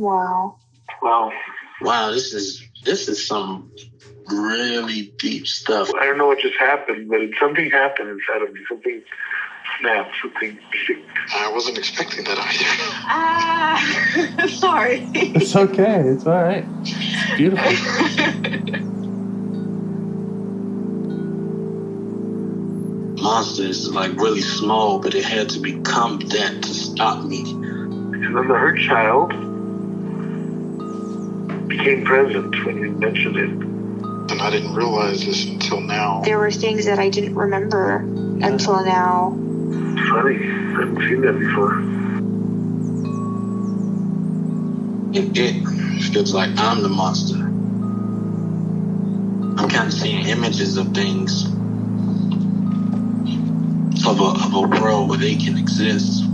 Wow. Wow, this is some really deep stuff. I don't know what just happened, but something happened inside of me. Something snapped, something sick. I wasn't expecting that either. Sorry. It's okay. It's all right. It's beautiful. Monster is like really small, but it had to become that to stop me. And then the hurt child became present when you mentioned it. And I didn't realize this until now. There were things that I didn't remember until now. Funny, I haven't seen that before. It feels like I'm the monster. I'm kind of seeing images of things. Of a world where they can exist.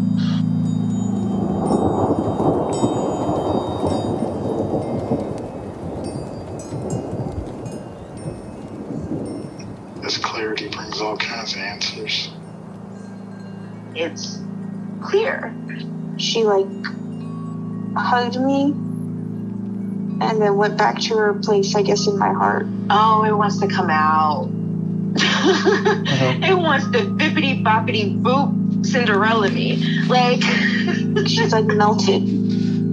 This clarity brings all kinds of answers. It's clear. She hugged me and then went back to her place, I guess, in my heart. Oh, it wants to come out. It wants to bippity boppity boop Cinderella me. She's melted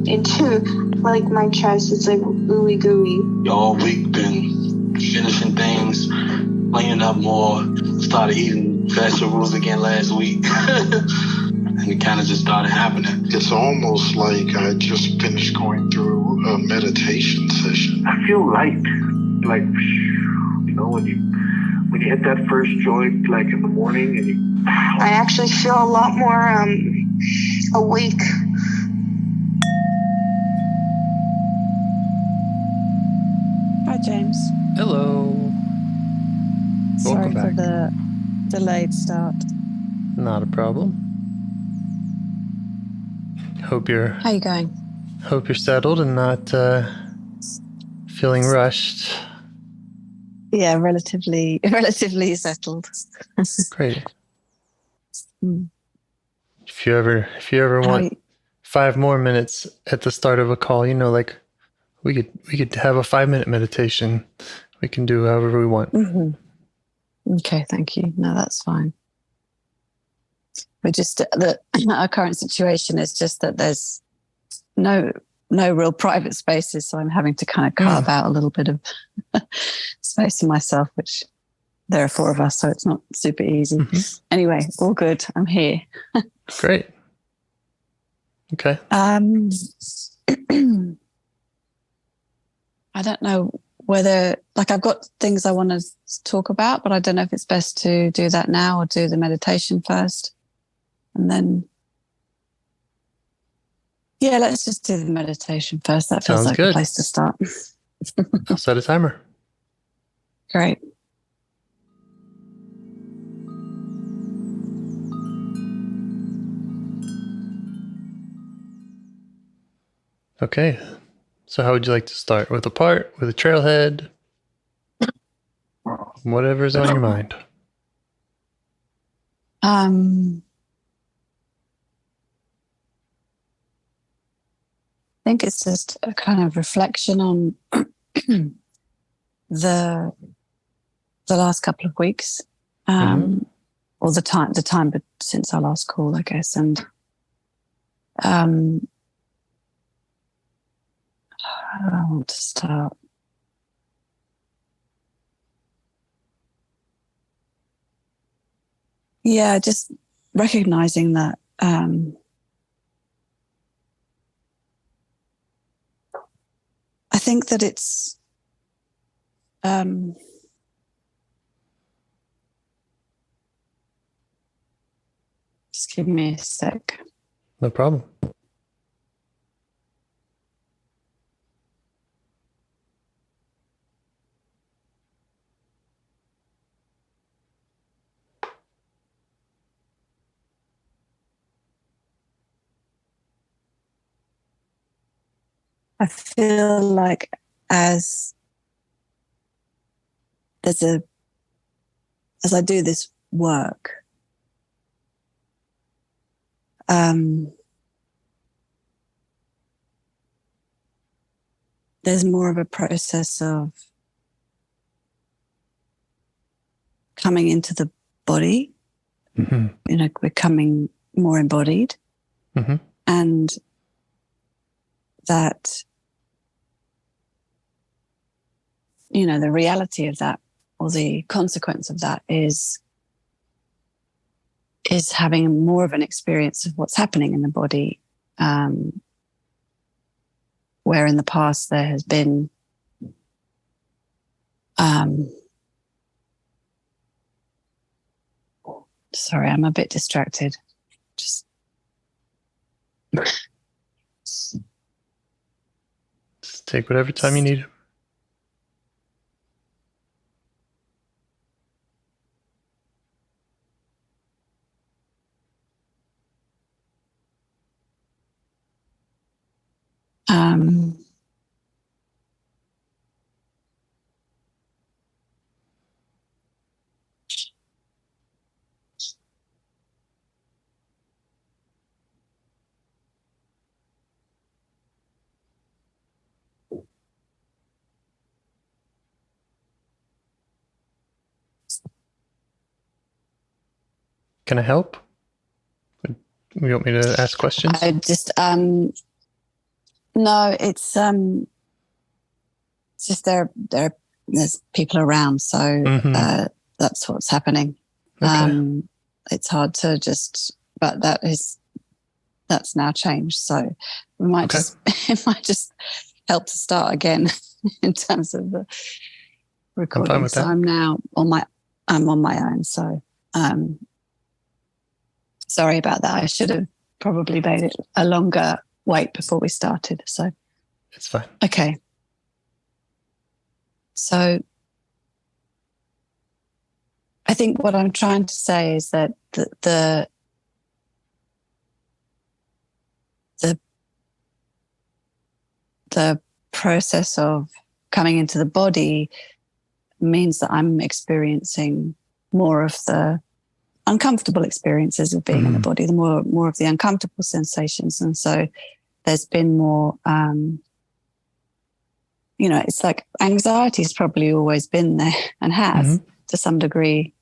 into my chest. It's ooey gooey. All week been finishing things, cleaning up more, started eating vegetables again last week. And it kind of just started happening. It's almost like I just finished going through a meditation session. I feel light. When you hit that first joint, in the morning, and I actually feel a lot more awake. Hi, James. Hello. Sorry Welcome back. for the delayed start. Not a problem. How you going? Hope you're settled and not feeling rushed. Yeah, relatively settled. Great. If you ever want 5 more minutes at the start of a call, we could have a 5-minute meditation. We can do however we want. Mm-hmm. Okay, thank you. No, that's fine. We're just our current situation is just that there's no real private spaces, so I'm having to kind of carve out a little bit of space for myself, which there are 4 of us, so it's not super easy. Mm-hmm. Anyway, all good. I'm here. Great. Okay. I don't know whether, I've got things I want to talk about, but I don't know if it's best to do that now or do the meditation first. And then, yeah, let's just do the meditation first. That feels like a place to start. I'll set a timer. Great. Okay. So how would you like to start? With a part? With a trailhead? Whatever's on your mind. I think it's just a kind of reflection on the last couple of weeks, or the time but since our last call, I guess, and how do I want to start? Yeah, just recognizing that I think that it's just give me a sec. No problem. I feel like as I do this work, there's more of a process of coming into the body, becoming more embodied, and that, the reality of that, or the consequence of that, is having more of an experience of what's happening in the body, where in the past there has been sorry, I'm a bit distracted. Just take whatever time you need. Can I help? You want me to ask questions? I just no, it's just there's people around, so that's what's happening. Okay. It's hard to but that's now changed. So we might it might just help to start again in terms of the recording. I'm fine with that. I'm on my own. So sorry about that. I should have probably made it a longer wait before we started. So it's fine. Okay. So I think what I'm trying to say is that the process of coming into the body means that I'm experiencing more of the uncomfortable experiences of being in the body, the more of the uncomfortable sensations. And so there's been more, it's like anxiety's probably always been there and has to some degree,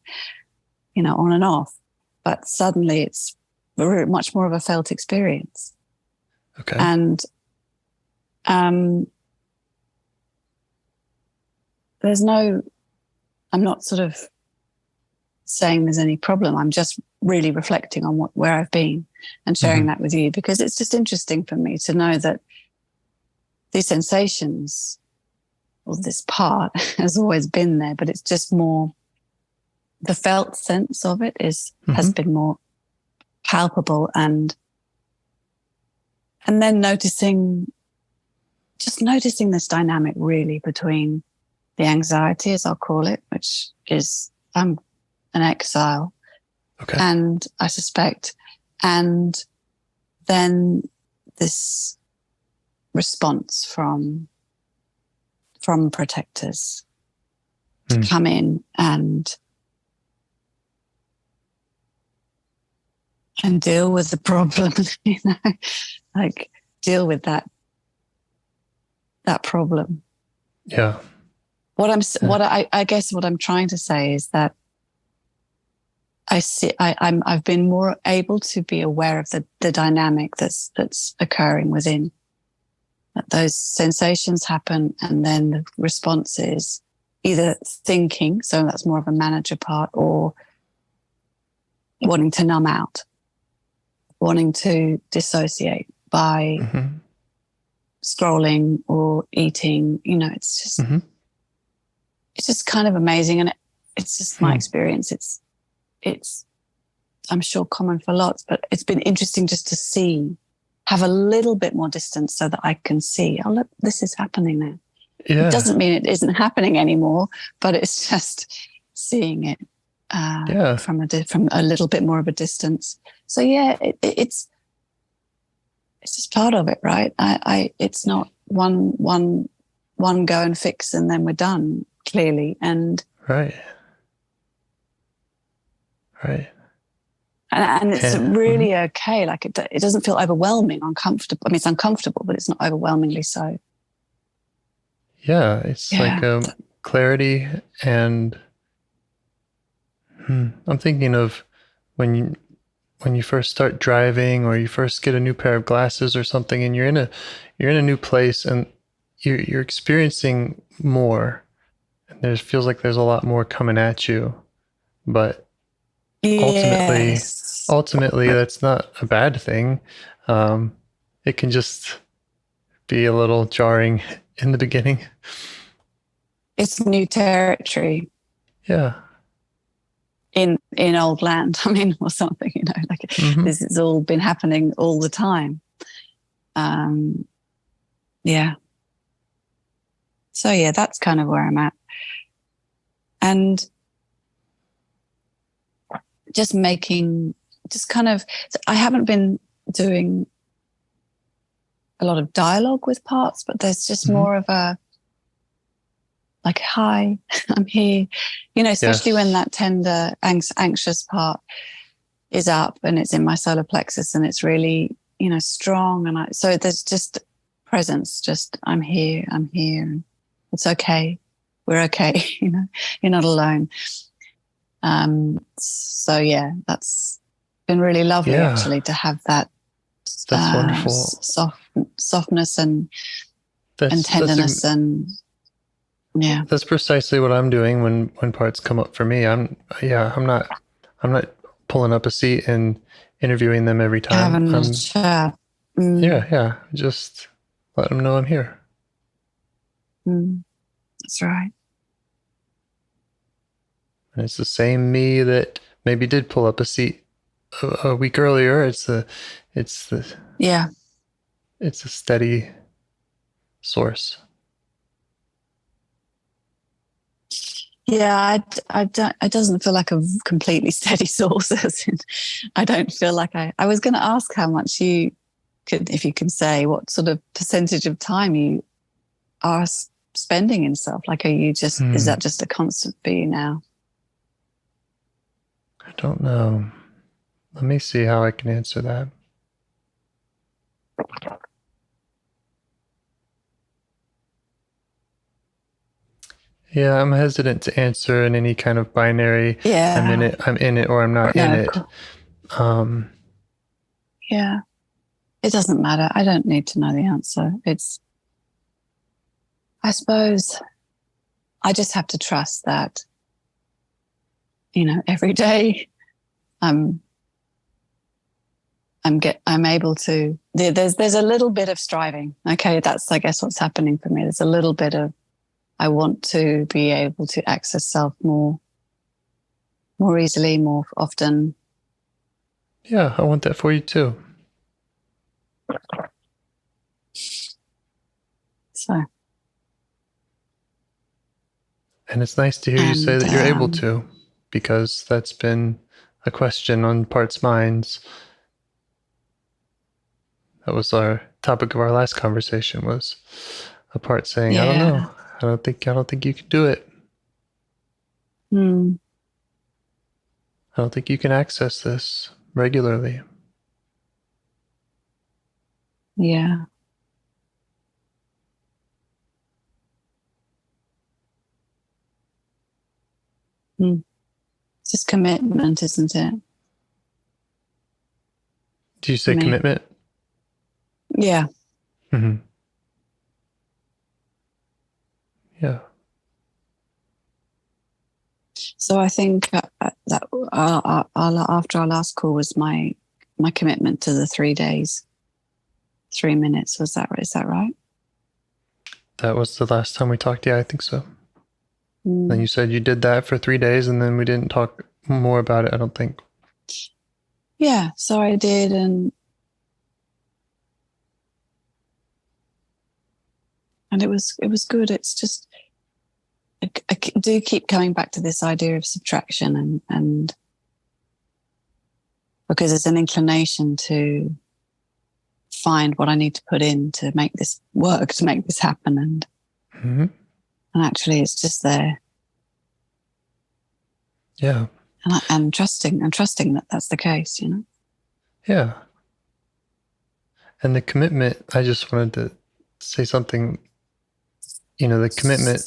on and off. But suddenly it's much more of a felt experience. Okay. And I'm not sort of saying there's any problem. I'm just really reflecting on where I've been and sharing that with you, because it's just interesting for me to know that these sensations, or this part, has always been there, but it's just more, the felt sense of it has been more palpable, and then noticing this dynamic really between the anxiety, as I'll call it, which is an exile, and I suspect, and then this response from protectors to come in and deal with the problem, like deal with that problem. Yeah. I guess what I'm trying to say is that I've been more able to be aware of the dynamic that's occurring within. That those sensations happen, and then the response is either thinking, so that's more of a manager part, or wanting to numb out, wanting to dissociate by scrolling or eating. It's just kind of amazing, and it's just my experience. It's I'm sure common for lots, but it's been interesting just to have a little bit more distance so that I can see, oh look, this is happening now. Yeah. It doesn't mean it isn't happening anymore, but it's just seeing it from a little bit more of a distance. So yeah, it's just part of it, right? It's not one go and fix and then we're done, clearly. And right. And it's really okay. Like it doesn't feel overwhelming, uncomfortable. I mean, it's uncomfortable, but it's not overwhelmingly so. Yeah, it's like clarity, and I'm thinking of when you first start driving, or you first get a new pair of glasses or something, and you're in a new place, and you're experiencing more, and there feels like there's a lot more coming at you, but Yes. ultimately that's not a bad thing. It can just be a little jarring in the beginning. It's new territory. Yeah. In old land, I mean, or something, like this has all been happening all the time. Yeah. So yeah, that's kind of where I'm at. And I haven't been doing a lot of dialogue with parts, but there's just more of a, like, hi, I'm here, especially when that tender, anxious part is up and it's in my solar plexus and it's really, strong. And so there's just presence, just I'm here. It's okay. We're okay. You're not alone. So yeah, that's been really lovely actually to have that. That's wonderful. Softness and tenderness and yeah. That's precisely what I'm doing when parts come up for me. I'm not pulling up a seat and interviewing them every time. Having a chat. Yeah. Just let them know I'm here. That's right. And it's the same me that maybe did pull up a seat a week earlier. It's a steady source. Yeah, it doesn't feel like a completely steady source. I don't feel like I was going to ask how much if you can say what sort of percentage of time you are spending in self. Like, are you just, is that just a constant for you now? I don't know. Let me see how I can answer that. Yeah, I'm hesitant to answer in any kind of binary. Yeah. I'm in it, or I'm not in it. Yeah. It doesn't matter. I don't need to know the answer. I suppose I just have to trust that, every day I'm able to, there's a little bit of striving. Okay. That's, I guess, what's happening for me. There's a little bit of, I want to be able to access self more easily, more often. Yeah, I want that for you too. So. And it's nice to hear you say that you're able to, because that's been a question on parts' minds. That was our topic of our last conversation, was a part saying, I don't know. I don't think you can do it. I don't think you can access this regularly. Yeah. It's just commitment, isn't it? Do you say commitment? Yeah. Mm-hmm. Yeah. So I think that after our last call was my commitment to the 3 days, 3 minutes. Is that right? That was the last time we talked. Yeah, I think so. And you said you did that for 3 days, and then we didn't talk more about it, I don't think. Yeah, so I did, and it was good. It's just I do keep coming back to this idea of subtraction, and because there's an inclination to find what I need to put in to make this work, to make this happen, and actually it's just there. Yeah. And trusting that that's the case, Yeah. And the commitment, I just wanted to say something the commitment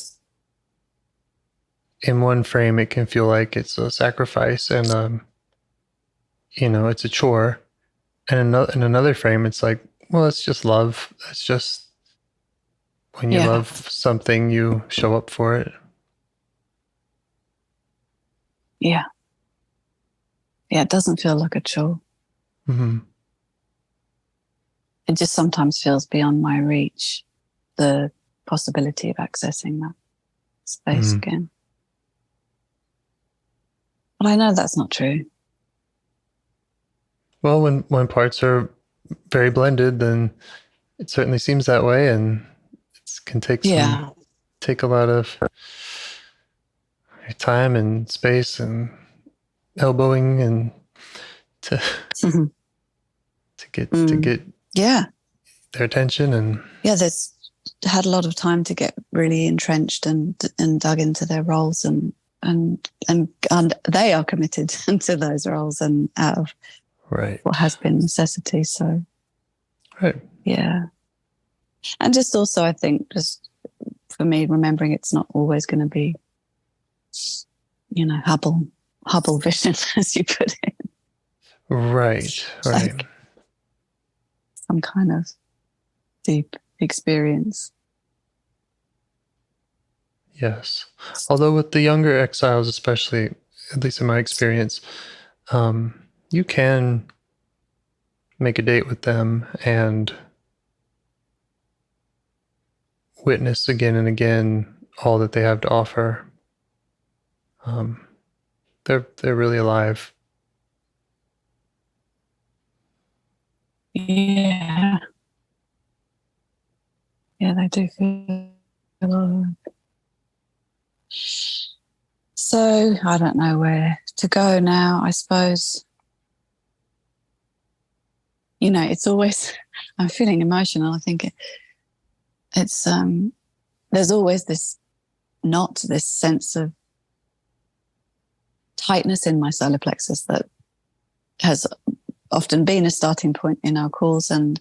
in one frame, it can feel like it's a sacrifice and, it's a chore. And in another frame, it's like, well, it's just love. It's just when you love something, you show up for it. Yeah. Yeah, it doesn't feel like a chore. Mm-hmm. It just sometimes feels beyond my reach, the possibility of accessing that space again. But I know that's not true. Well, when parts are very blended, then it certainly seems that way, and it can take a lot of time and space and elbowing and to get their attention. And there's had a lot of time to get really entrenched and dug into their roles, and they are committed to those roles and out of what has been necessity. So and just also, I think, just for me, remembering it's not always going to be, Hubble vision, as you put it. Right. Like some kind of deep experience. Yes. Although with the younger exiles, especially, at least in my experience, you can make a date with them and witness again and again all that they have to offer. They're really alive. Yeah. Yeah, they do feel alive. So I don't know where to go now, I suppose. It's always, I'm feeling emotional. I think it's, there's always this sense of tightness in my solar plexus that has often been a starting point in our calls. And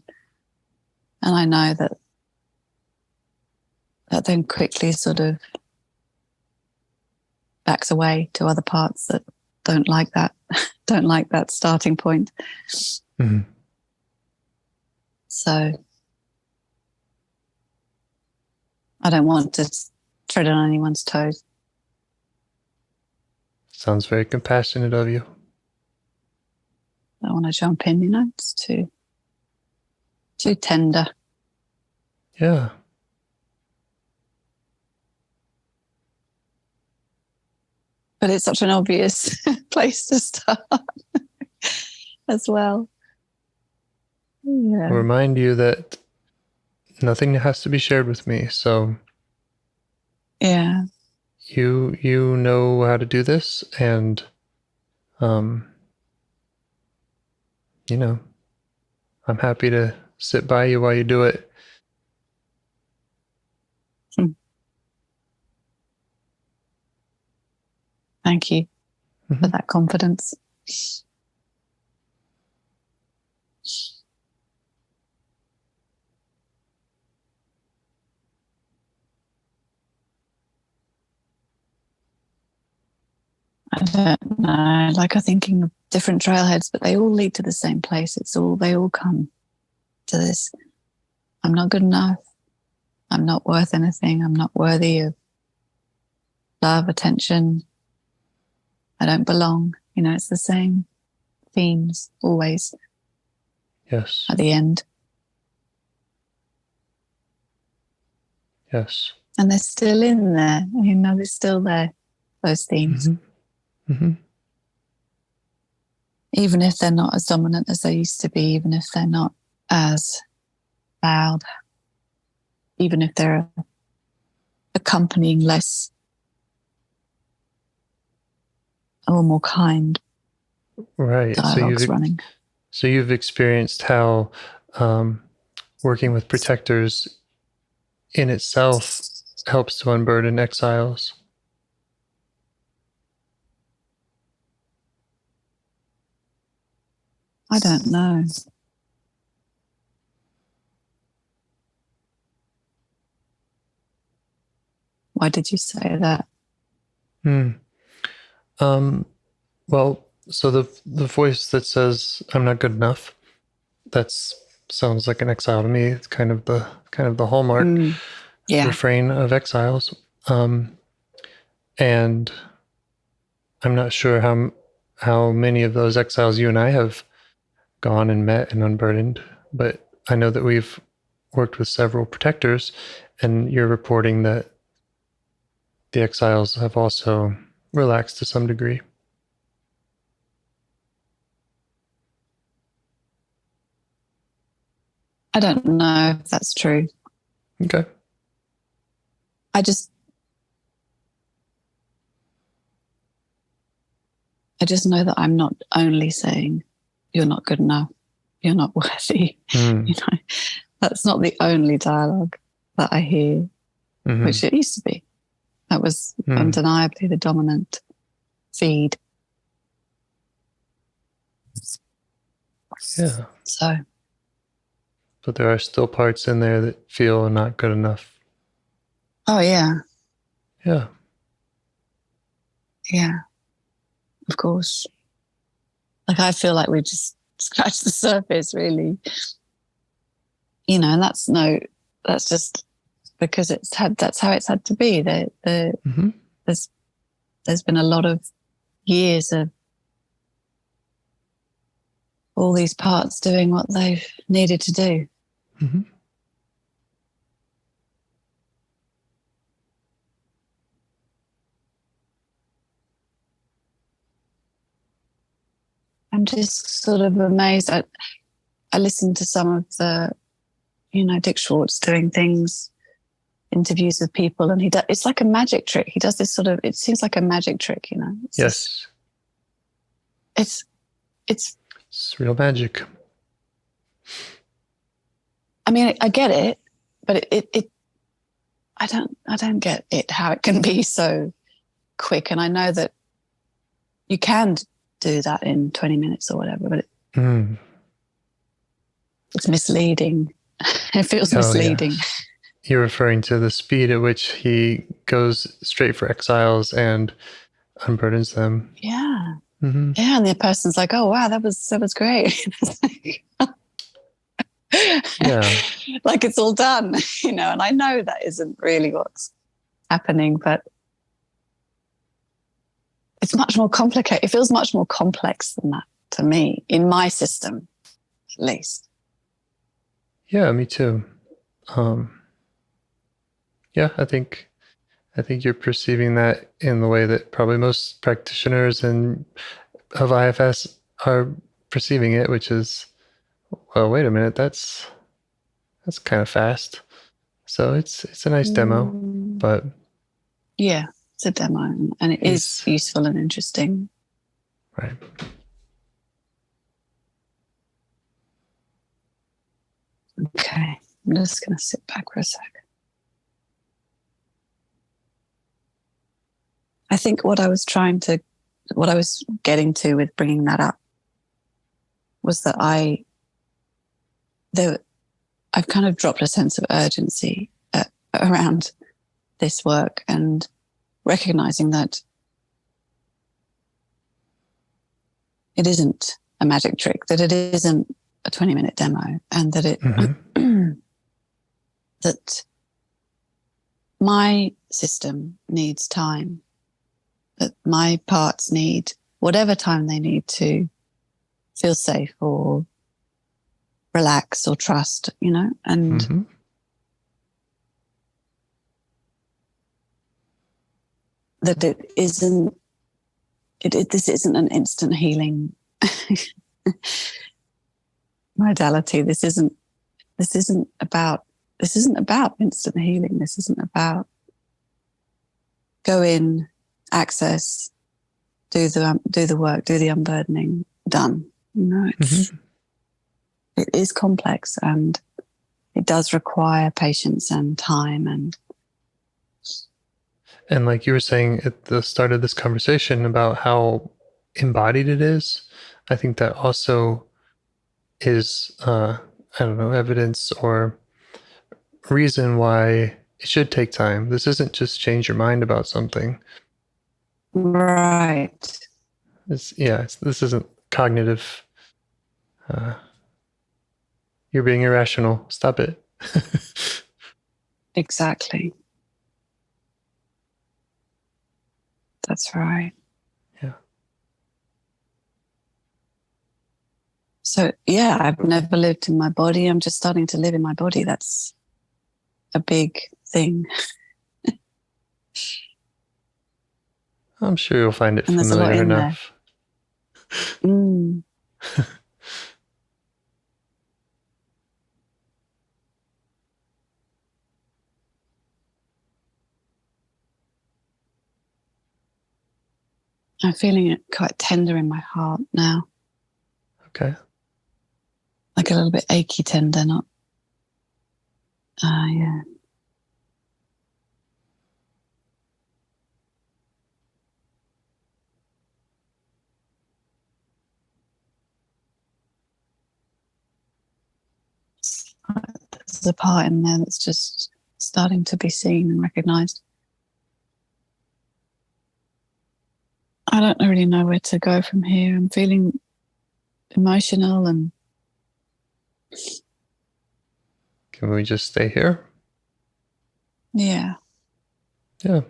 I know that then quickly sort of backs away to other parts that don't like that starting point. Mm-hmm. So I don't want to tread on anyone's toes. Sounds very compassionate of you. I don't want to jump in, it's too tender. Yeah. But it's such an obvious place to start as well. Yeah. I'll remind you that nothing has to be shared with me. So yeah, you know how to do this, and I'm happy to sit by you while you do it. Thank you for that confidence. I don't know. Like, I'm thinking of different trailheads, but they all lead to the same place. They all come to this. I'm not good enough. I'm not worth anything. I'm not worthy of love, attention. I don't belong. It's the same themes always. Yes. At the end. Yes. And they're still in there. They're still there, those themes. Mm-hmm. Mm-hmm. Even if they're not as dominant as they used to be, even if they're not as loud, even if they're accompanying less or more kind. Right. So you've experienced how working with protectors in itself helps to unburden exiles. I don't know. Why did you say that? Well, so the voice that says I'm not good enough, that's sounds like an exile to me. It's kind of the hallmark Yeah. refrain of exiles. And I'm not sure how many of those exiles you and I have gone and met and unburdened, but I know that we've worked with several protectors, and you're reporting that the exiles have also relaxed to some degree. I don't know if that's true. Okay. I just know that I'm not only saying you're not good enough, you're not worthy. You know, that's not the only dialogue that I hear, which it used to be. That was undeniably the dominant feed. Yeah. So. But there are still parts in there that feel not good enough. Oh, yeah. Yeah. Yeah. Of course. Like, I feel like we just scratched the surface, really. You know, and that's just because that's how it's had to be. There's been a lot of years of all these parts doing what they've needed to do. I'm just sort of amazed. I listened to some of the, Dick Schwartz doing things, interviews with people, and it's like a magic trick. He does this sort of, it seems like a magic trick, Yes. It's real magic. I mean, I get it, but I don't get it, how it can be so quick. And I know that you can do that in 20 minutes or whatever, but it's misleading. It feels misleading. Yeah. You're referring to the speed at which he goes straight for exiles and unburdens them. Yeah. Yeah, and the person's like, "Oh wow, that was great." Yeah. Like it's all done, and I know that isn't really what's happening, but it's much more complicated. It feels much more complex than that to me, in my system, at least. Yeah, me too. Yeah, I think you're perceiving that in the way that probably most practitioners of IFS are perceiving it, which is, well, wait a minute, that's kind of fast. So it's a nice demo, but yeah, it's a demo, and it is useful and interesting. Right. Okay, I'm just going to sit back for a sec. I think what I was getting to with bringing that up was that I've kind of dropped a sense of urgency around this work, and recognizing that it isn't a magic trick, that it isn't a 20-minute demo, and that that my system needs time, that my parts need whatever time they need to feel safe or relax or trust, and that this isn't an instant healing modality. This isn't about instant healing. This isn't about go in, access, do the work, do the unburdening, done. It is complex, and it does require patience and time. And like you were saying at the start of this conversation about how embodied it is, I think that also is, I don't know, evidence or reason why it should take time. This isn't just change your mind about something. Right. This isn't cognitive. You're being irrational. Stop it. Exactly. That's right. Yeah. So, yeah, I've never lived in my body. I'm just starting to live in my body. That's a big thing. I'm sure you'll find it And there's a lot familiar in enough. there. Mm. I'm feeling it quite tender in my heart now. Okay. Like a little bit achy tender, not. Yeah. There's a part in there that's just starting to be seen and recognized. I don't really know where to go from here. I'm feeling emotional and Can we just stay here? yeah. Yeah.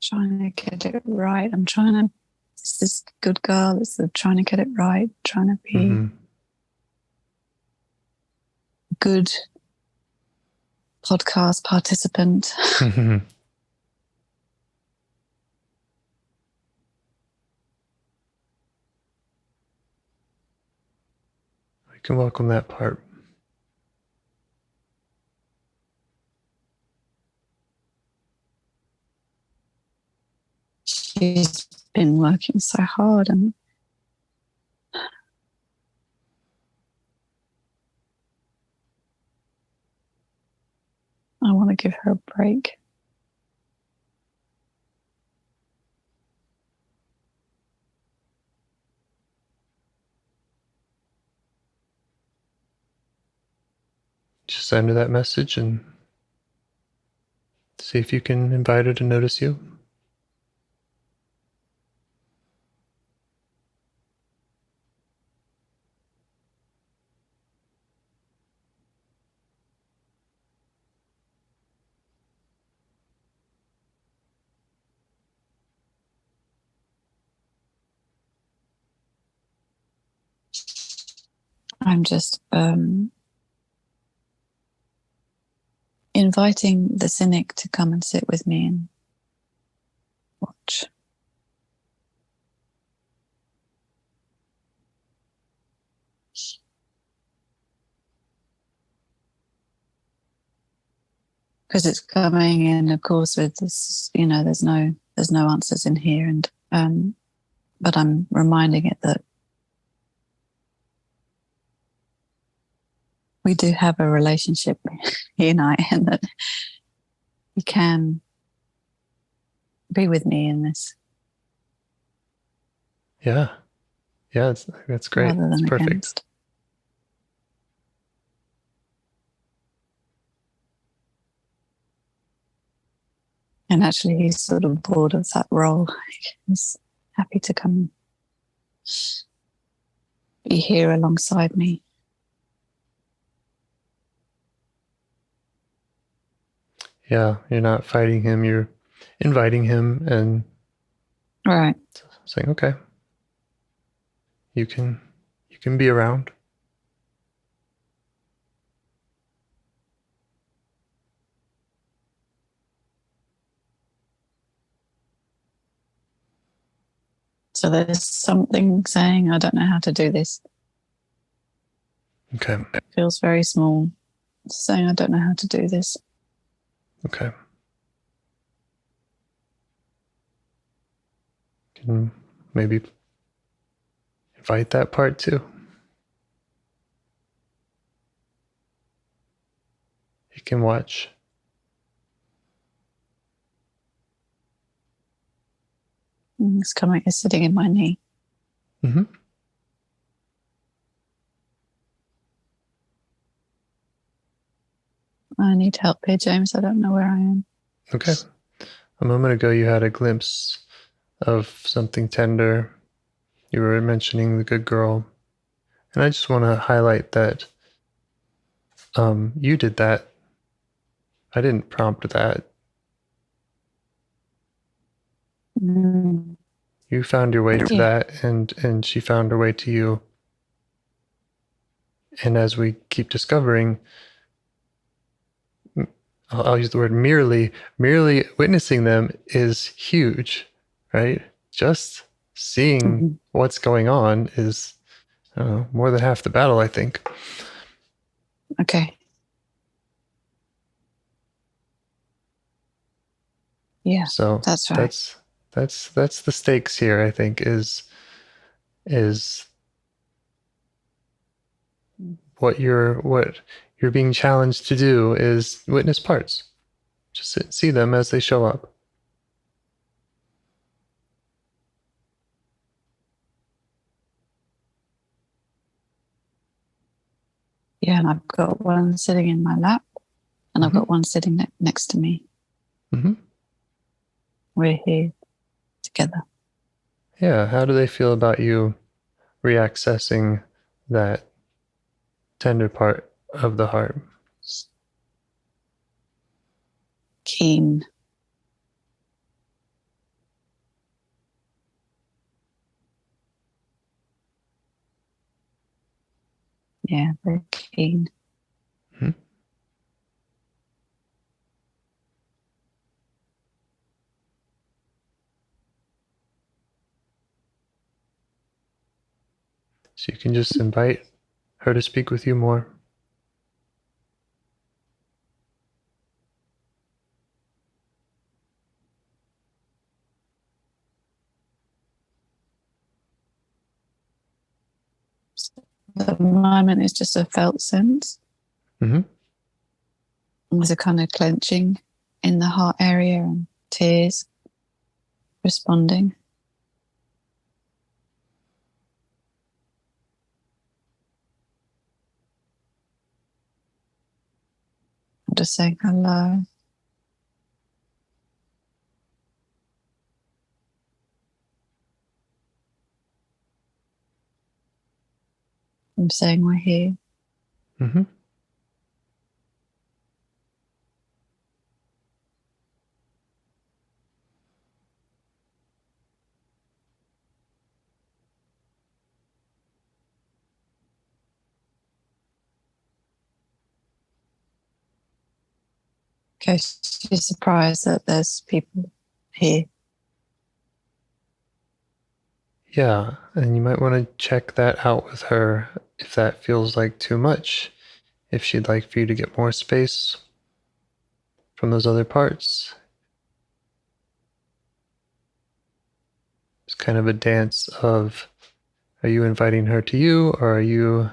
Trying to get it right. It's this good girl. It's trying to get it right, trying to be a good podcast participant. Mm-hmm. We can welcome that part. She's been working so hard and I want to give her a break. Just send her that message and see if you can invite her to notice you. I'm just inviting the cynic to come and sit with me and watch. Because it's coming in, of course, with this, there's no answers in here, and but I'm reminding it that we do have a relationship, he and I, and that he can be with me in this. Yeah. Yeah, that's great. Rather than it's perfect. against. And actually, he's sort of bored of that role. He's happy to come be here alongside me. Yeah, you're not fighting him, you're inviting him and Right. saying, okay, you can be around. So there's something saying, I don't know how to do this. Okay. It feels very small. It's saying, I don't know how to do this. Okay. Can maybe invite that part too. You can watch. It's kind of like it's sitting in my knee. Mm-hmm. I need help here, James. I don't know where I am. Okay. A moment ago, you had a glimpse of something tender. You were mentioning the good girl. And I just want to highlight that you did that. I didn't prompt that. Mm. You found your way to that, and she found her way to you. And as we keep discovering, I'll use the word merely witnessing them is huge, right? Just seeing what's going on is, I don't know, more than half the battle, I think. Okay. Yeah, So that's right. that's the stakes here, I think, is what you're being challenged to do is witness parts. Just see them as they show up. Yeah, and I've got one sitting in my lap, and I've Mm-hmm. got one sitting next to me. Mm-hmm. We're here together. Yeah, how do they feel about you reaccessing that tender part of the heart? Keen. Yeah, very keen. Mm-hmm. So you can just invite her to speak with you more. The moment is just a felt sense. Mm-hmm. There's a kind of clenching in the heart area and tears responding. I'm just saying hello. I'm saying we're here. Mm-hmm. Okay, she's surprised that there's people here. Yeah, and you might want to check that out with her if that feels like too much. If she'd like for you to get more space from those other parts. It's kind of a dance of, are you inviting her to you, or are you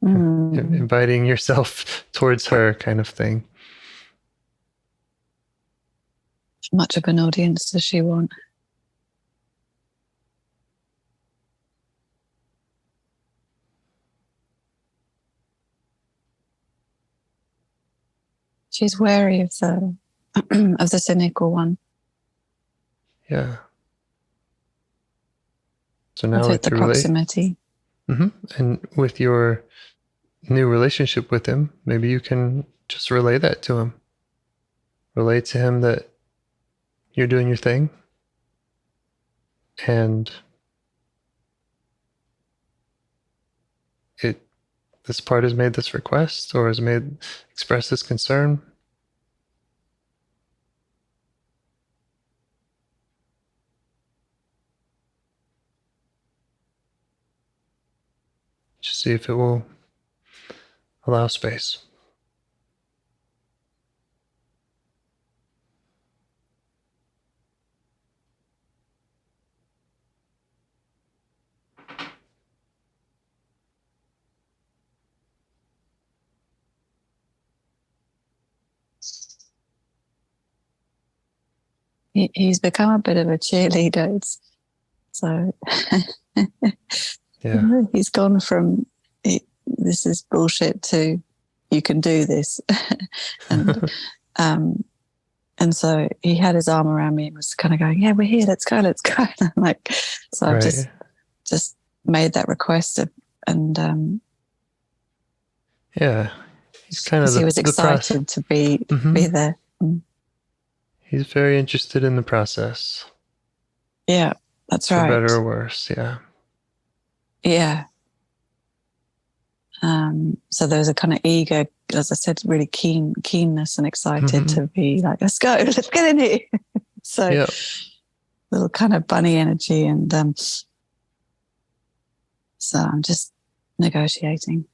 inviting yourself towards her, kind of thing? As much of an audience does she want? She's wary of the of the cynical one. Yeah. So now With the proximity. And with your new relationship with him, maybe you can just relay that to him. Relay to him that you're doing your thing, and this part has made this request or has expressed this concern. Just see if it will allow space. he's become a bit of a cheerleader. So Yeah. he's gone from this is bullshit to you can do this. And so he had his arm around me and was kind of going, yeah, we're here, let's go. And I'm like, so I've just made that request and yeah, he's kind of he was excited to be there. He's very interested in the process. Yeah, that's for right. better or worse. Yeah. Yeah. So there was a kind of eager, as I said, really keenness and excited to be like, let's go, let's get in here. So little kind of bunny energy. And so I'm just negotiating.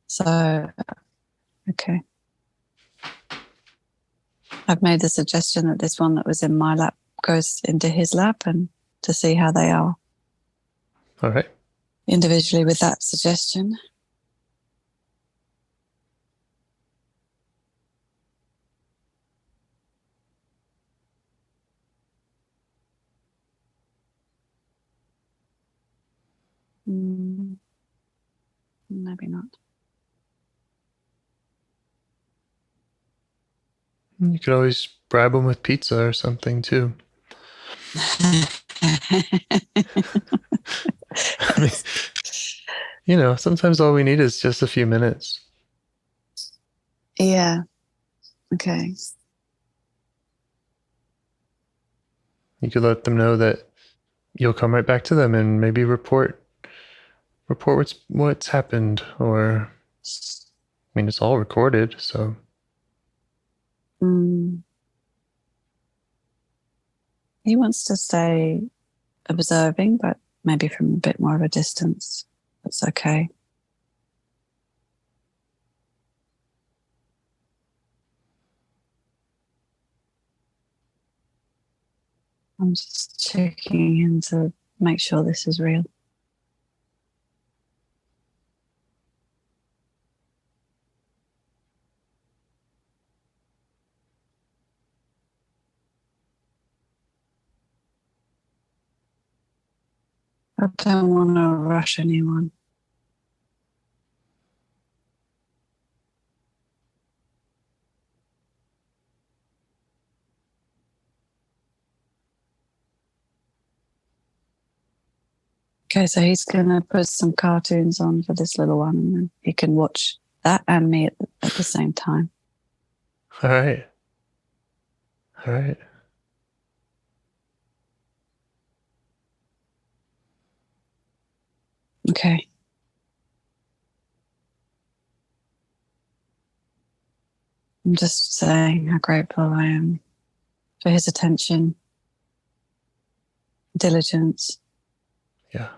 So, okay. I've made the suggestion that this one that was in my lap goes into his lap and to see how they are. All right. Individually with that suggestion. Maybe not. You could always bribe them with pizza or something too. I mean, sometimes all we need is just a few minutes. Yeah. Okay. You could let them know that you'll come right back to them and maybe report what's happened, or it's all recorded, so. He wants to stay observing, but maybe from a bit more of a distance. That's okay. I'm just checking in to make sure this is real. I don't want to rush anyone. Okay, so he's going to put some cartoons on for this little one, and then he can watch that and me at the same time. All right. All right. Okay. I'm just saying how grateful I am for his attention, diligence. Yeah.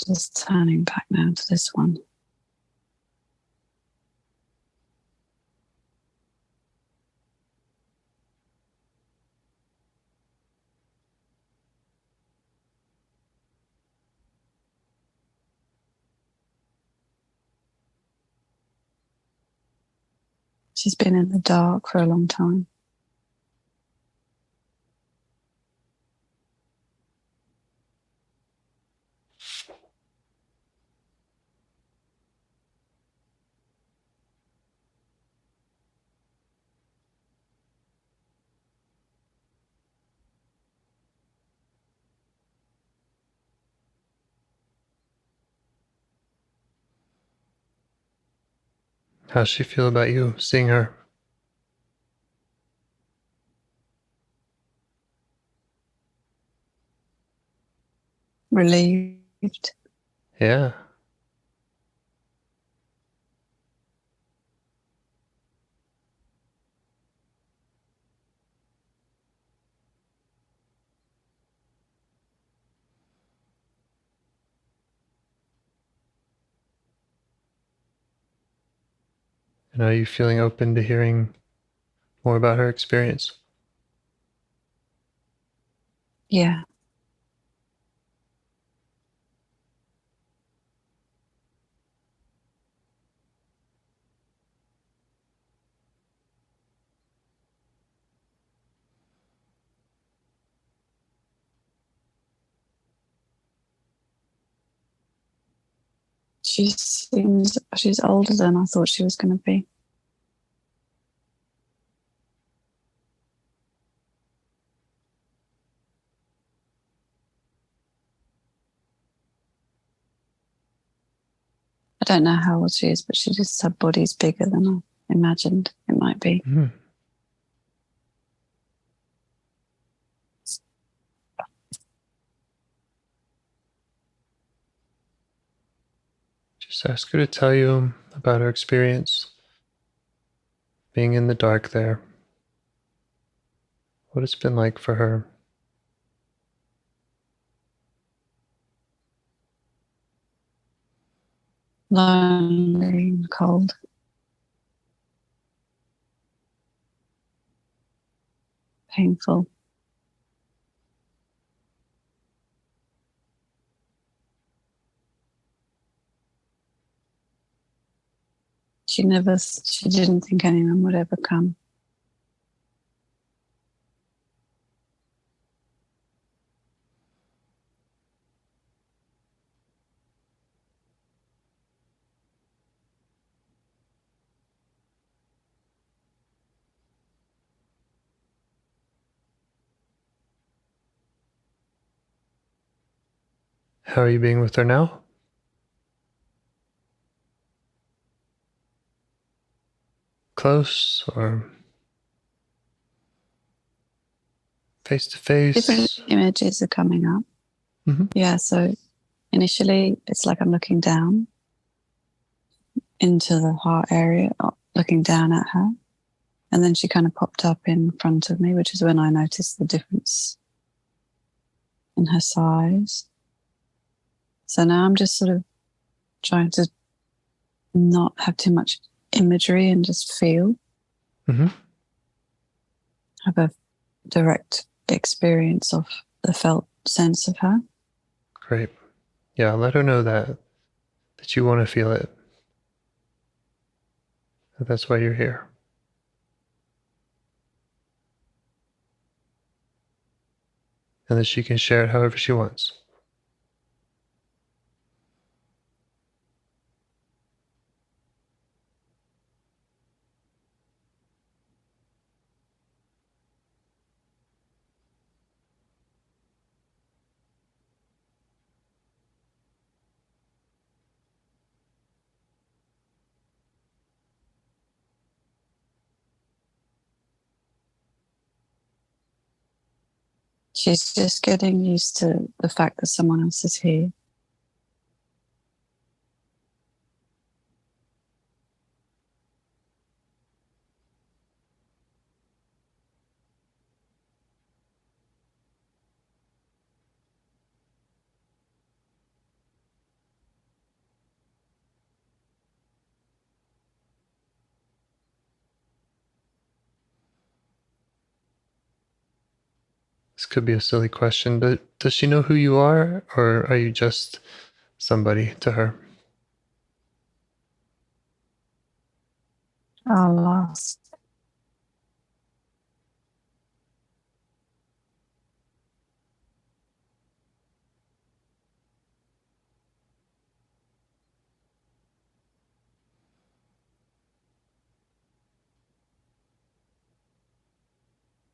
Just turning back now to this one. She's been in the dark for a long time. How's she feel about you seeing her? Relieved. Yeah. And are you feeling open to hearing more about her experience? Yeah. She's older than I thought she was going to be. I don't know how old she is, but her body's bigger than I imagined it might be. Mm-hmm. Just ask her to tell you about her experience being in the dark there. What it's been like for her. Lonely and cold. Painful. She didn't think anyone would ever come. How are you being with her now? Close or face to Different face? images are coming up. Mm-hmm. Yeah, so initially it's like I'm looking down into the heart area, looking down at her. And then she kind of popped up in front of me, which is when I noticed the difference in her size. So now I'm just sort of trying to not have too much imagery and just feel, Mm-hmm. have a direct experience of the felt sense of her. Great. Yeah, let her know that you want to feel it. That's why you're here. And that she can share it however she wants. She's just getting used to the fact that someone else is here. This could be a silly question, but does she know who you are, or are you just somebody to her? I'll ask.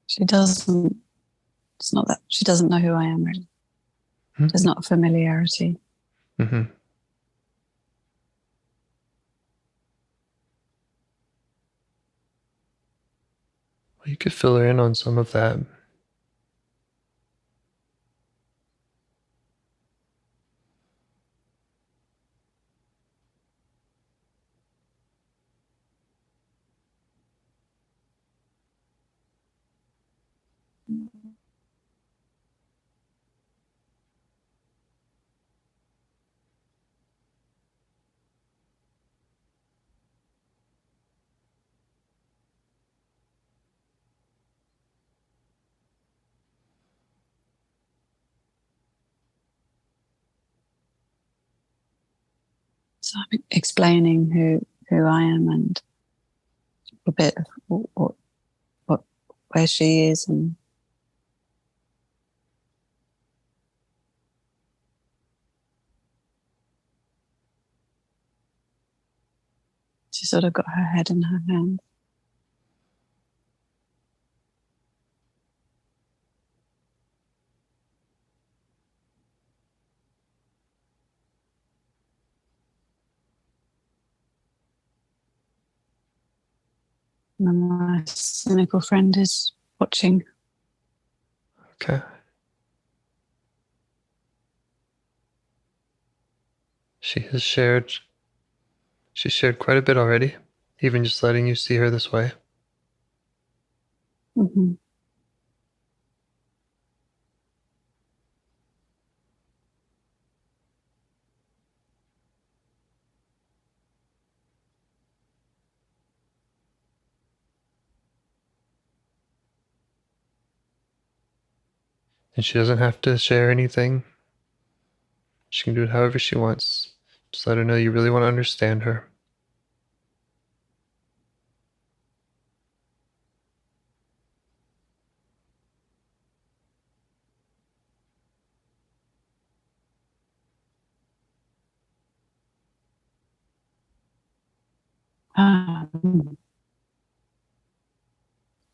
She doesn't, it's not that, she doesn't know who I am really. Mm-hmm. There's not a familiarity. Mm-hmm. Well, you could fill her in on some of that. So I'm explaining who I am and a bit of what where she is, and she sort of got her head in her hands. And my cynical friend is watching. Okay. She's shared quite a bit already, even just letting you see her this way. Mm-hmm. And she doesn't have to share anything. She can do it however she wants. Just let her know you really want to understand her. I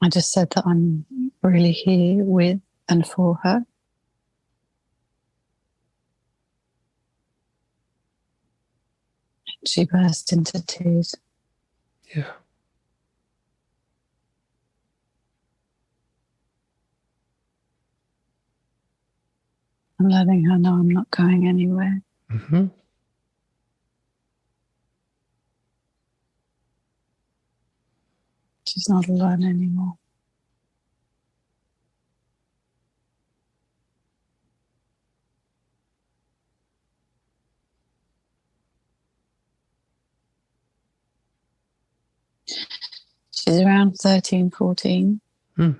just said that I'm really here with and for her. She burst into tears. Yeah. I'm letting her know I'm not going anywhere. Mm-hmm. She's not alone anymore. She's around 13, 14. Mm.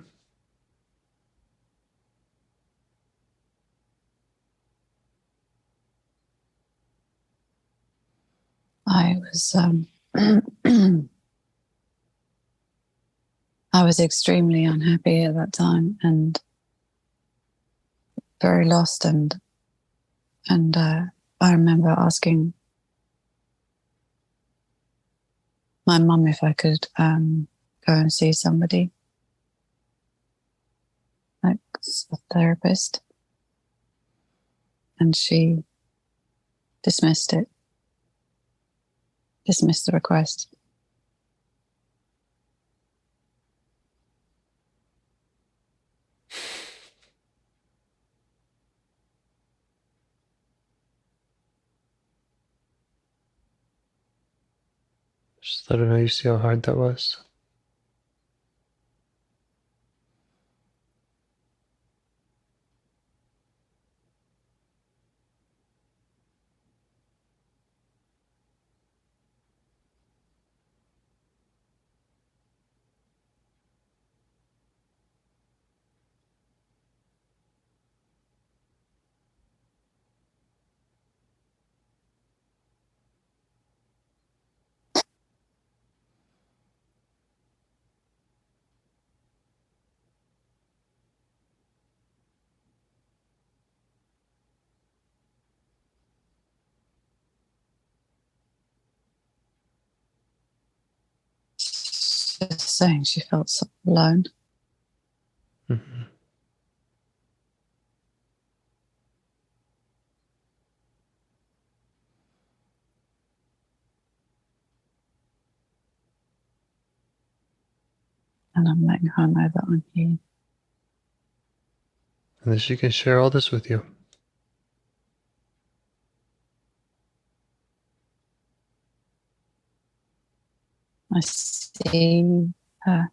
I was I was extremely unhappy at that time and very lost, and I remember asking my mum if I could go and see somebody, like a therapist, and she dismissed the request. Just let her know you see how hard that was. Just saying she felt so alone. Mm-hmm. And I'm letting her know that I'm here. And then she can share all this with you. I see her.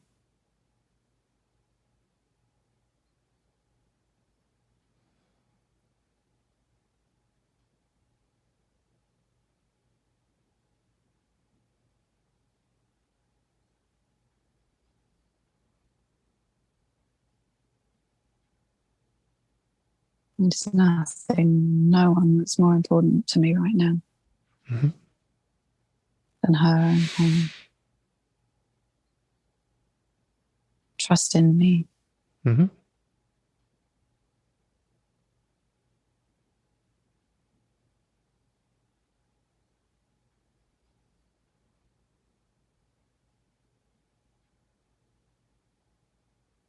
There's nothing, no one that's more important to me right now. Mm-hmm. and her and him. Trust in me. Mm-hmm.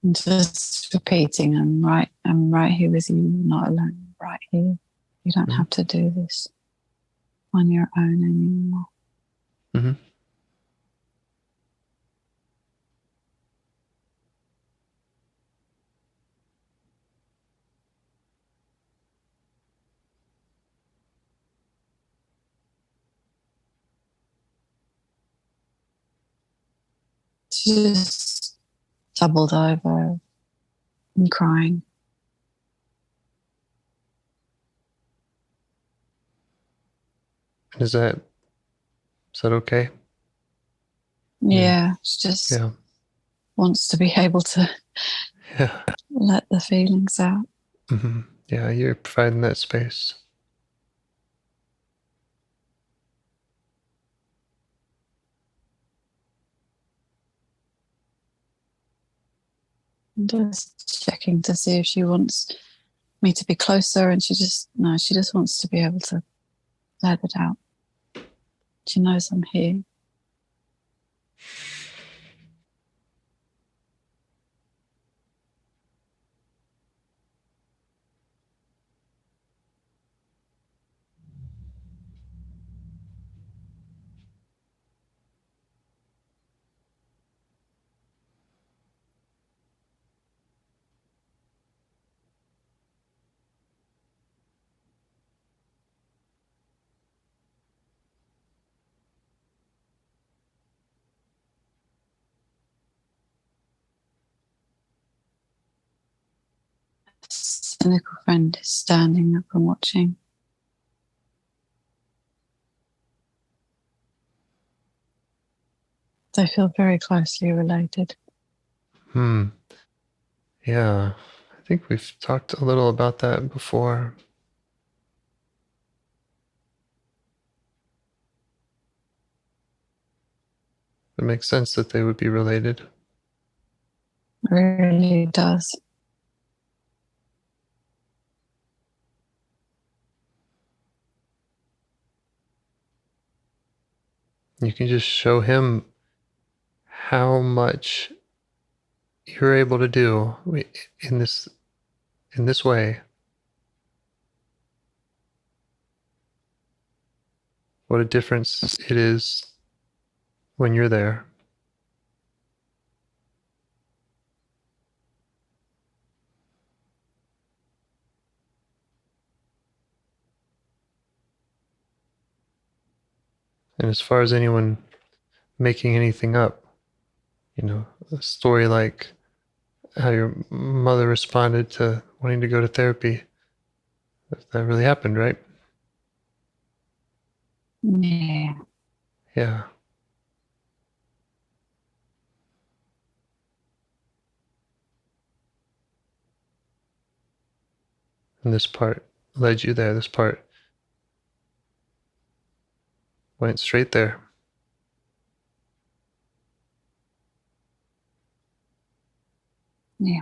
And just repeating, I'm right here with you, not alone, right here. You don't have to do this on your own anymore. Mm-hmm. She just doubled over and crying. Is that okay? Yeah, she just wants to be able to let the feelings out. Mm-hmm. Yeah, you're providing that space. And just checking to see if she wants me to be closer, and she just wants to be able to let it out. She knows I'm here. Cynical friend is standing up and watching. They feel very closely related. Yeah, I think we've talked a little about that before. It makes sense that they would be related. It really does. You can just show him how much you're able to do in this way. What a difference it is when you're there. And as far as anyone making anything up, a story like how your mother responded to wanting to go to therapy, that really happened, right? Yeah. Yeah. And this part led you there. This part went straight there. Yeah.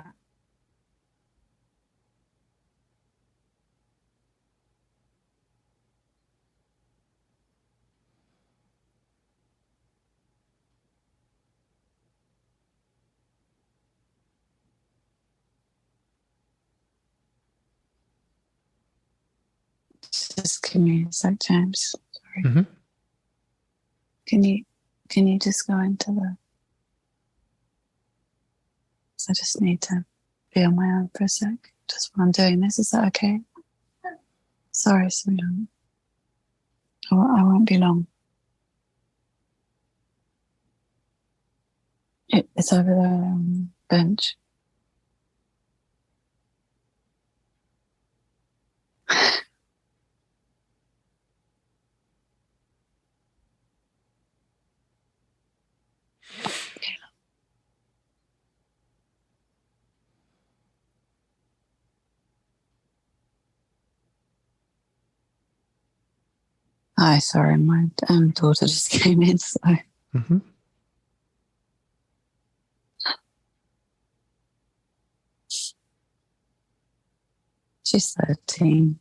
Just give me a sec, James. Sorry. Mm-hmm. Can you just go into the... I just need to be on my own for a sec. Just while I'm doing this. Is that okay? Sorry, sweetheart. I won't be long. It's over there on the bench. Hi, sorry, my daughter just came in. So Mm-hmm. she's 13.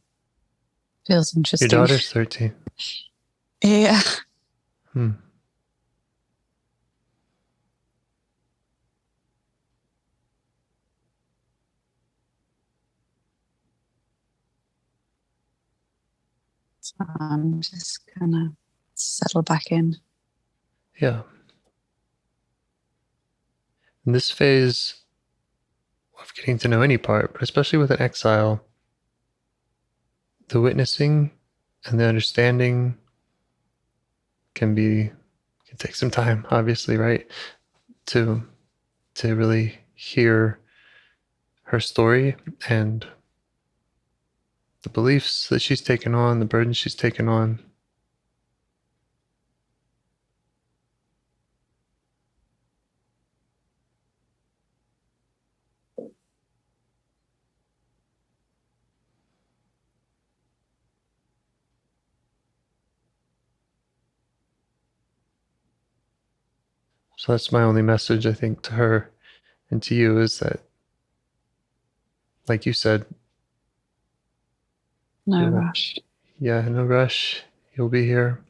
Feels Your interesting. daughter's 13. Yeah. Hmm. So I'm just gonna settle back in. Yeah. In this phase of getting to know any part, but especially with an exile, the witnessing and the understanding can take some time, obviously, right? To really hear her story and the beliefs that she's taken on, the burden she's taken on. So that's my only message, I think, to her and to you is that, like you said, No rush. Yeah, no rush. You'll be here.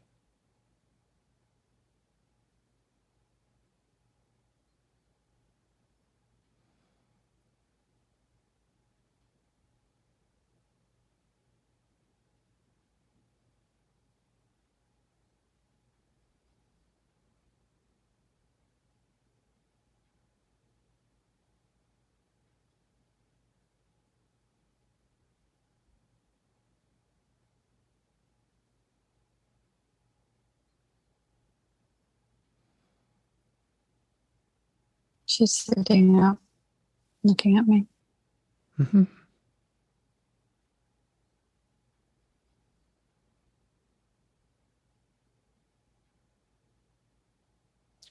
She's sitting up, looking at me. Mm-hmm.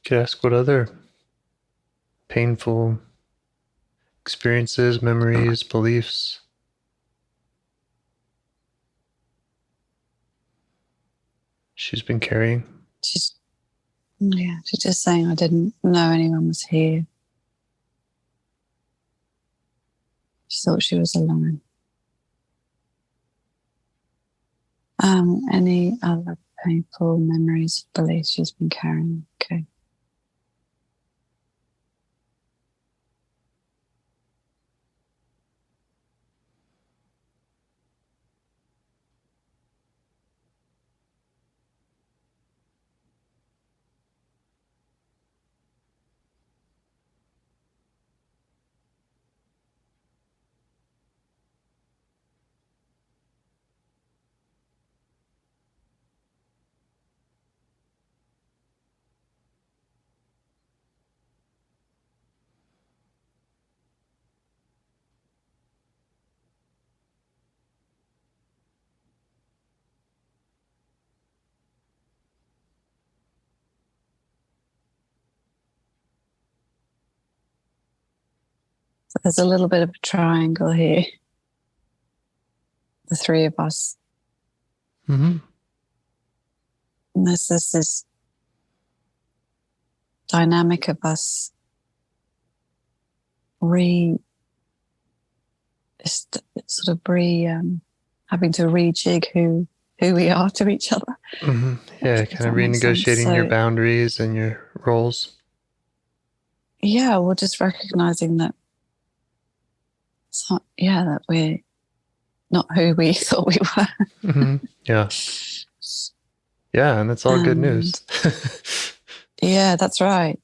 Could ask what other painful experiences, memories, beliefs she's been carrying. She's just saying I didn't know anyone was here. She thought she was alone. Any other painful memories, beliefs she's been carrying? Okay. So there's a little bit of a triangle here. The three of us. Mm-hmm. And there's this dynamic of us having to rejig who we are to each other. Mm-hmm. Yeah, kind of renegotiating your boundaries and your roles. Yeah, we're just recognizing that, that we're not who we thought we were. Mm-hmm. Yeah. Yeah, and that's all good news. Yeah, that's right.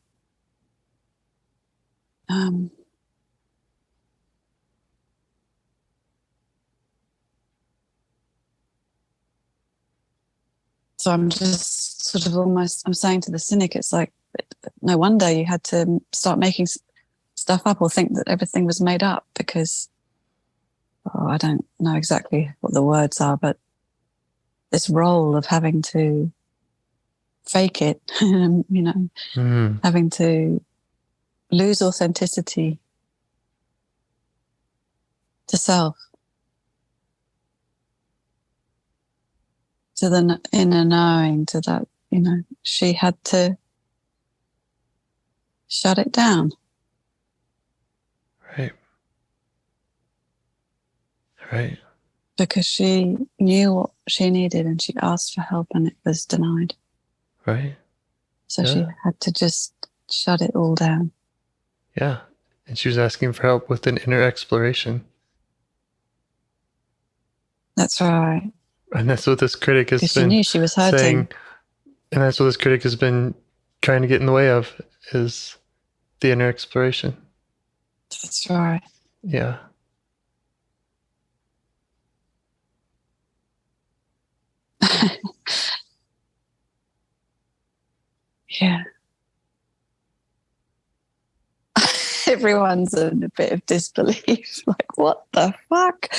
So I'm just sort of I'm saying to the cynic, it's like, no wonder you had to start making stuff up or think that everything was made up because, I don't know exactly what the words are, but this role of having to fake it, having to lose authenticity to self. to the inner knowing, to that, she had to shut it down. Right. Right. Because she knew what she needed and she asked for help and it was denied. Right. So she had to just shut it all down. Yeah. And she was asking for help with an inner exploration. That's right. And that's what this critic has Because she been knew she was hurting. saying. And that's what this critic has been trying to get in the way of, is the inner exploration. That's right. Yeah. Yeah. Everyone's in a bit of disbelief. Like, what the fuck?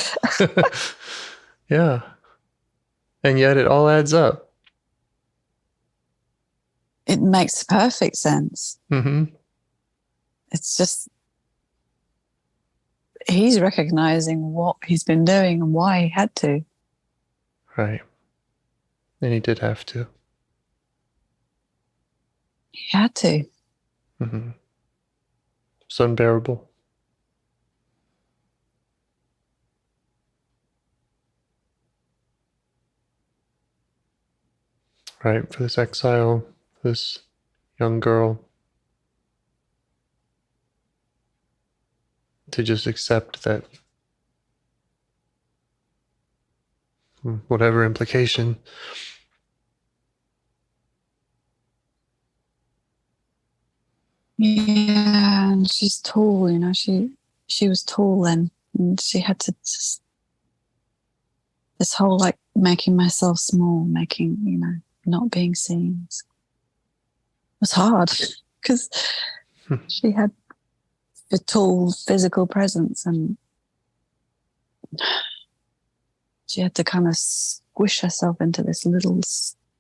Yeah. And yet it all adds up. It makes perfect sense. Mm-hmm. It's just he's recognizing what he's been doing and why he had to. Right. And he did have to. He had to. Mm-hmm. It's unbearable. Right. For this exile, this young girl to just accept that whatever implication. Yeah, and she's tall, she was tall then, and she had to just this whole like making myself small, not being seen. It was hard because she had the tall physical presence and she had to kind of squish herself into this little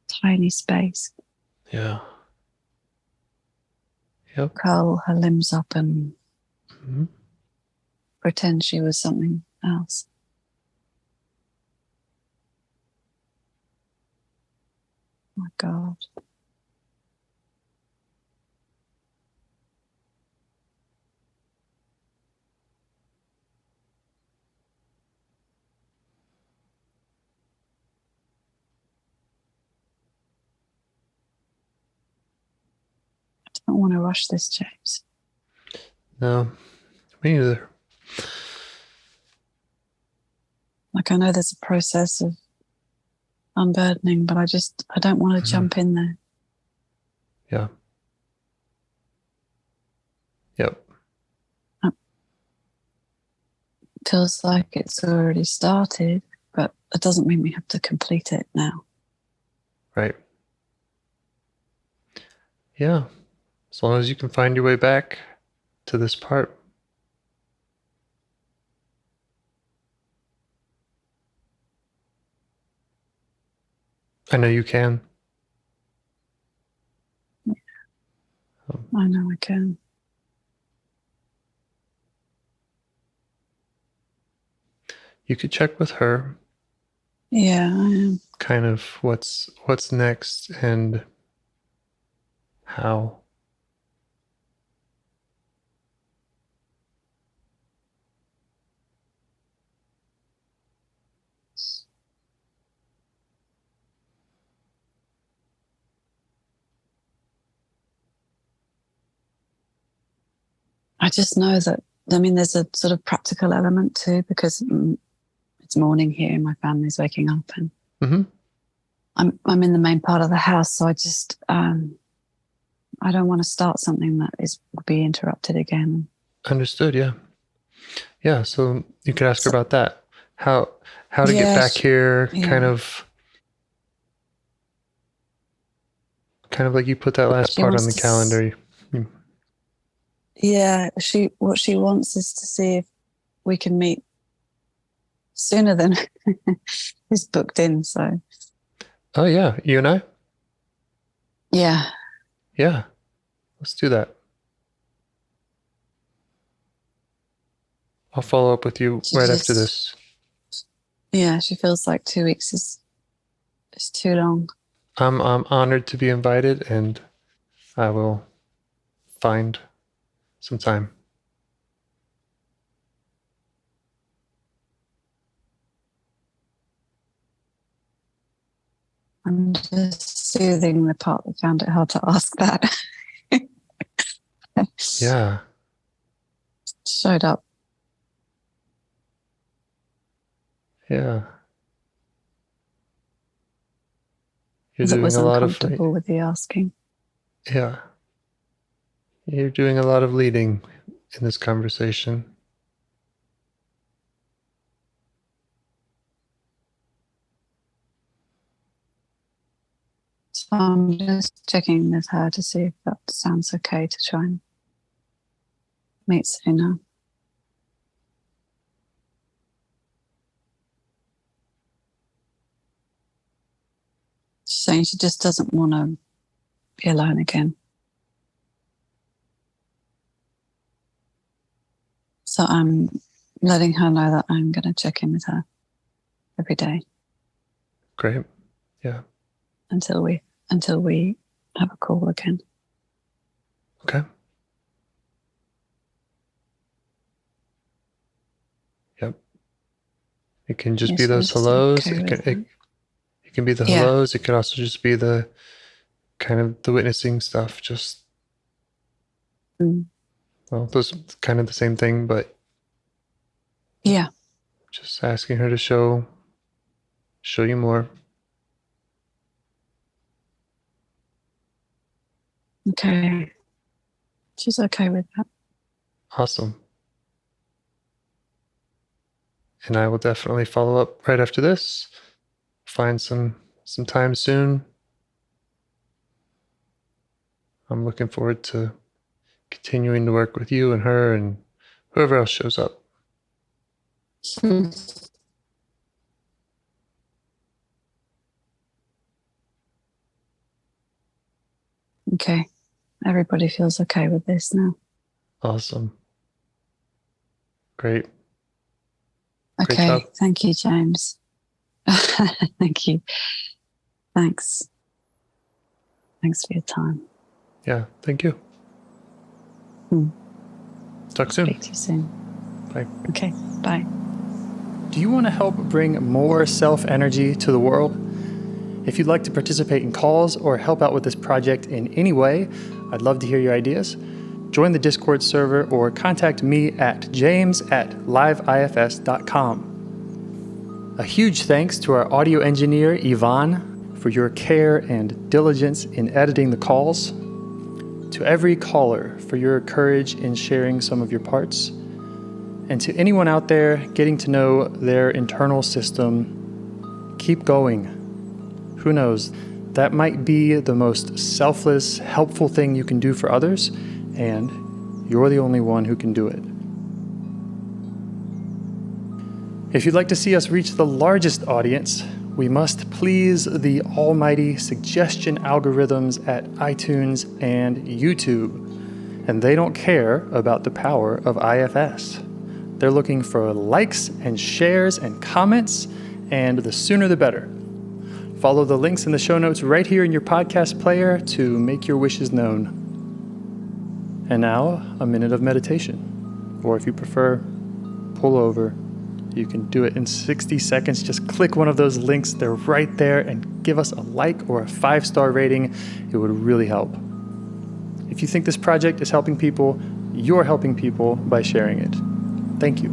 tiny space. Yeah. Yep. Curl her limbs up and pretend she was something else. Oh my God. I don't want to rush this, James. No, me neither. Like, I know there's a process of unburdening, but I don't want to jump in there. Yeah. Yep. It feels like it's already started, but it doesn't mean we have to complete it now. Right. Yeah. As long as you can find your way back to this part. I know you can. I know I can. You could check with her. Yeah, I am. Kind of what's next and how. I just know that, there's a sort of practical element too, because it's morning here and my family's waking up and I'm in the main part of the house. So I just, I don't want to start something that will be interrupted again. Understood. Yeah. Yeah. So you could ask her about that. How to get back here. Yeah. Kind of like you put that last part on the calendar. Yeah, what she wants is to see if we can meet sooner than is booked in. So. Oh yeah, you and I. Yeah. Yeah, let's do that. I'll follow up with you right after this. Yeah, she feels like 2 weeks It's too long. I'm honored to be invited, and I will find some time. I'm just soothing the part that found it hard to ask that. Yeah. Showed up. Yeah. You're Because it doing was a lot of, uncomfortable with the asking. yeah. You're doing a lot of leading in this conversation. So I'm just checking with her to see if that sounds okay to try and meet sooner. She's saying she just doesn't want to be alone again. So I'm letting her know that I'm going to check in with her every day. Great. Yeah. Until we have a call again. Okay. Yep. It can just be those hellos. Okay, it can be the hellos. It could also just be the kind of the witnessing stuff. Just well, those kind of the same thing, but yeah. Just asking her to show you more. Okay. She's okay with that. Awesome. And I will definitely follow up right after this. Find some time soon. I'm looking forward to continuing to work with you and her and whoever else shows up. Okay. Everybody feels okay with this now. Awesome. Great. Okay. Great job. Thank you, James. Thank you. Thanks. Thanks for your time. Yeah, thank you. Talk soon. Speak to you soon. Bye. Okay, bye. Do you want to help bring more self-energy to the world? If you'd like to participate in calls or help out with this project in any way, I'd love to hear your ideas. Join the Discord server or contact me at james@liveifs.com. A huge thanks to our audio engineer, Yvonne, for your care and diligence in editing the calls. To every caller for your courage in sharing some of your parts. And to anyone out there getting to know their internal system, keep going. Who knows? That might be the most selfless, helpful thing you can do for others, and you're the only one who can do it. If you'd like to see us reach the largest audience, we must please the almighty suggestion algorithms at iTunes and YouTube. And they don't care about the power of IFS. They're looking for likes and shares and comments, and the sooner the better. Follow the links in the show notes right here in your podcast player to make your wishes known. And now, a minute of meditation. Or if you prefer, pull over. You can do it in 60 seconds. Just click one of those links. They're right there, and give us a like or a 5-star rating. It would really help. If you think this project is helping people, you're helping people by sharing it. Thank you.